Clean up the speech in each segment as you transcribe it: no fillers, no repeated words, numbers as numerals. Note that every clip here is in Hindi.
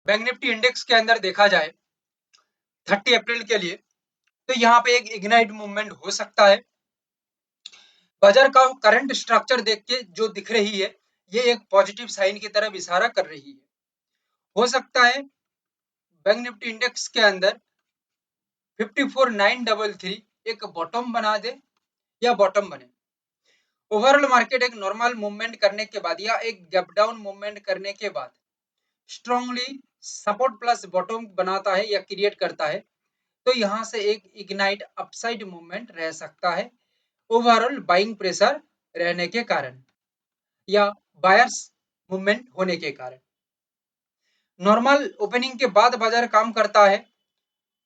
बैंक निफ्टी इंडेक्स के अंदर देखा जाए 30 अप्रैल के लिए तो यहाँ पे एक इग्नाइट मूवमेंट हो सकता है। बाजार का करंट स्ट्रक्चर देख के जो दिख रही है ये एक पॉजिटिव साइन की तरफ इशारा कर रही है। हो सकता है बैंक निफ्टी इंडेक्स के अंदर 54,933 एक बॉटम बना दे या बॉटम बने। ओवरऑल मार्केट एक नॉर्मल मूवमेंट करने के बाद या एक गैप डाउन मूवमेंट करने के बाद स्ट्रांगली सपोर्ट प्लस बॉटम बनाता है या क्रिएट करता है तो यहाँ से एक इग्नाइट अपसाइड मूवमेंट रह सकता है ओवरऑल बाइंग प्रेशर रहने के कारण या बायर्स मूवमेंट होने के कारण। नॉर्मल ओपनिंग के बाद बाजार काम करता है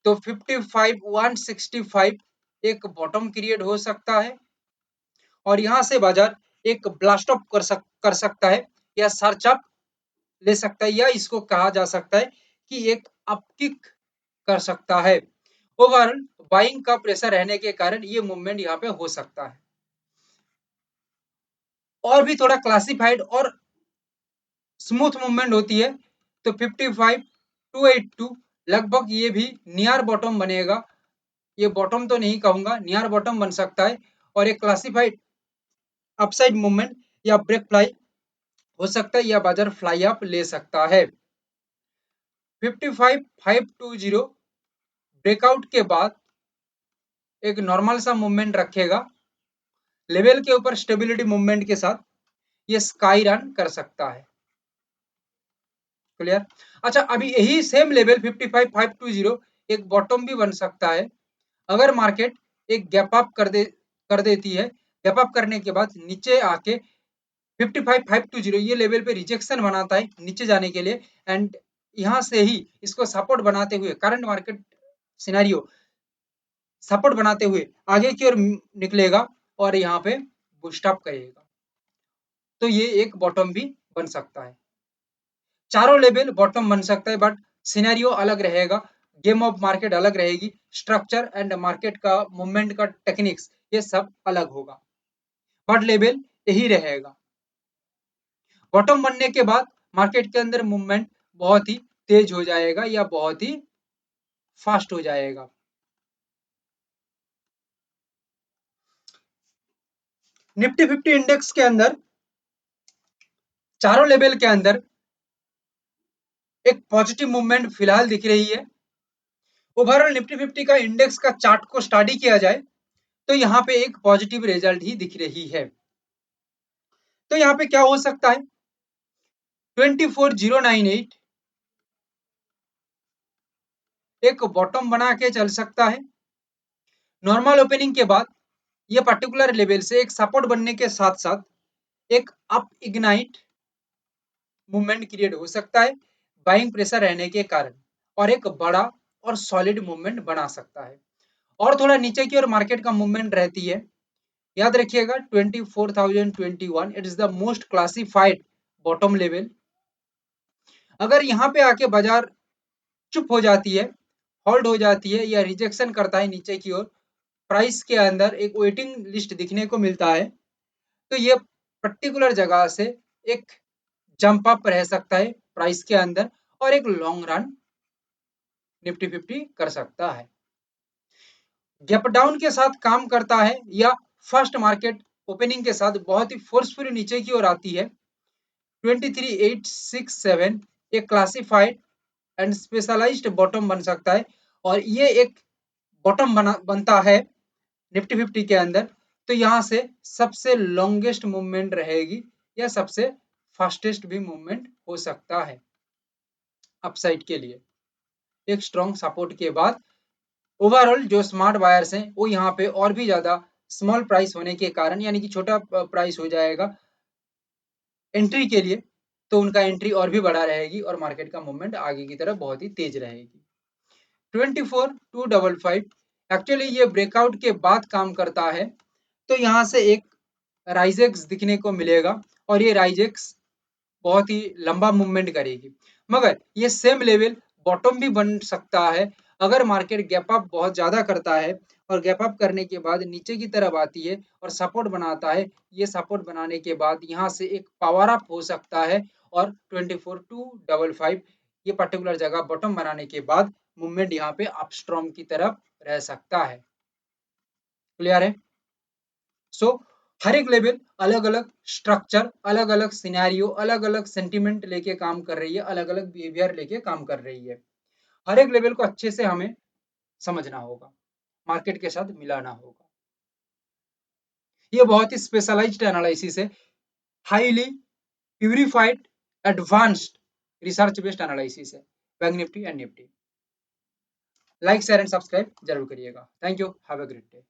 तो 55,165 एक बॉटम क्रिएट हो सकता है और यहाँ से बाजार एक ब्लास्ट अप कर सकता है या सर्च अप ले सकता है या इसको कहा जा सकता है कि एक अपकिक कर सकता है। ओवरऑल बाइंग का प्रेशर रहने के कारण ये मूवमेंट यहाँ पे हो सकता है। और भी थोड़ा क्लासिफाइड और स्मूथ मूवमेंट होती है तो 55,282 लगभग ये भी नियर बॉटम बनेगा। ये बॉटम तो नहीं कहूंगा, नियर बॉटम बन सकता है और एक क्लासिफाइड अपसाइड मूवमेंट या ब्रेक फ्लाई हो सकता है या बाजार फ्लाई अप ले सकता है। 55,520 ब्रेकआउट के बाद एक नॉर्मल सा मूवमेंट रखेगा लेवल के ऊपर स्टेबिलिटी मूवमेंट के साथ ये स्काई रन कर सकता है। क्लियर? अच्छा, अभी यही सेम लेवल 55,520 एक बॉटम भी बन सकता है अगर मार्केट एक गैप अप कर देती है। गैप अप करने के बाद नीचे आके 55,520 ये लेवल पे रिजेक्शन बनाता है नीचे जाने के लिए एंड यहाँ से ही इसको सपोर्ट बनाते हुए करंट मार्केट सिनेरियो सपोर्ट बनाते हुए आगे की ओर निकलेगा और यहाँ पे बूस्ट अप करेगा तो ये एक बॉटम भी बन सकता है। चारों लेवल बॉटम बन सकता है बट सिनेरियो अलग रहेगा, गेम ऑफ मार्केट अलग रहेगी, स्ट्रक्चर एंड मार्केट का मूवमेंट का टेक्निक्स ये सब अलग होगा बट लेवल यही रहेगा। बॉटम बनने के बाद मार्केट के अंदर मूवमेंट बहुत ही तेज हो जाएगा या बहुत ही फास्ट हो जाएगा। निफ्टी 50 इंडेक्स के अंदर चारों लेवल के अंदर एक पॉजिटिव मूवमेंट फिलहाल दिख रही है। ओवरऑल निफ्टी 50 का इंडेक्स का चार्ट को स्टडी किया जाए तो यहाँ पे एक पॉजिटिव रिजल्ट ही दिख रही है। तो यहाँ पे क्या हो सकता है 24,098 एक बॉटम बना के चल सकता है। नॉर्मल ओपनिंग के बाद ये पर्टिकुलर लेवल से एक सपोर्ट बनने के साथ साथ एक अप इग्नाइट मूवमेंट क्रिएट हो सकता है बाइंग प्रेशर रहने के कारण और एक बड़ा और सॉलिड मूवमेंट बना सकता है। और थोड़ा नीचे की ओर मार्केट का मूवमेंट रहती है, याद रखिएगा 24,021 it is the most classified bottom level. अगर यहाँ पे आके बाजार चुप हो जाती है, होल्ड हो जाती है या रिजेक्शन करता है नीचे की ओर, प्राइस के अंदर एक वेटिंग लिस्ट दिखने को मिलता है तो ये पर्टिकुलर जगह से एक जंप अप रह सकता है प्राइस के अंदर और एक लॉन्ग रन निफ्टी 50 कर सकता है। गैप डाउन के साथ काम करता है या फर्स्ट मार्केट ओपनिंग के साथ बहुत ही फोर्सफुली नीचे की ओर आती है 23,867 एक क्लासिफाइड एंड स्पेशलाइज्ड बॉटम बन सकता है और ये एक बॉटम बनता है निफ्टी 50 के अंदर तो यहाँ से सबसे लॉन्गेस्ट मूवमेंट रहेगी या सबसे फास्टेस्ट भी मूवमेंट हो सकता है अपसाइड के लिए एक स्ट्रॉन्ग सपोर्ट के बाद। ओवरऑल जो स्मार्ट बायर्स हैं वो यहाँ पे और भी ज्यादा स्मॉल प्राइस होने के कारण यानी कि छोटा प्राइस हो जाएगा एंट्री के लिए तो उनका एंट्री और भी बड़ा रहेगी और मार्केट का मूवमेंट आगे की तरफ बहुत ही तेज रहेगी। 24,255 एक्चुअली ये ब्रेकआउट के बाद काम करता है तो यहाँ से एक राइजेक्स दिखने को मिलेगा और ये राइजेक्स बहुत ही लंबा मूवमेंट करेगी मगर ये सेम लेवल बॉटम भी बन सकता है अगर मार्केट गैप अप बहुत ज्यादा करता है और गैप अप करने के बाद नीचे की तरफ आती है और सपोर्ट बनाता है। ये सपोर्ट बनाने के बाद यहाँ से एक पावर अप हो सकता है और 24,255 ये पर्टिकुलर जगह बॉटम बनाने के बाद मूवमेंट यहाँ पे अपस्ट्रॉम की तरफ रह सकता है। क्लियर है? सो हर एक लेवल अलग अलग स्ट्रक्चर, अलग अलग सिनेरियो, अलग अलग सेंटिमेंट लेके काम कर रही है, अलग अलग बिहेवियर लेके काम कर रही है। हर एक लेवल को अच्छे से हमें समझना होगा, मार्केट के साथ मिलाना होगा। ये बहुत ही स्पेशलाइज्ड एनालिसिस है, highly purified advanced research based analysis है Bank Nifty and Nifty. Like share and subscribe जरूर करिएगा। Thank you, have a great day.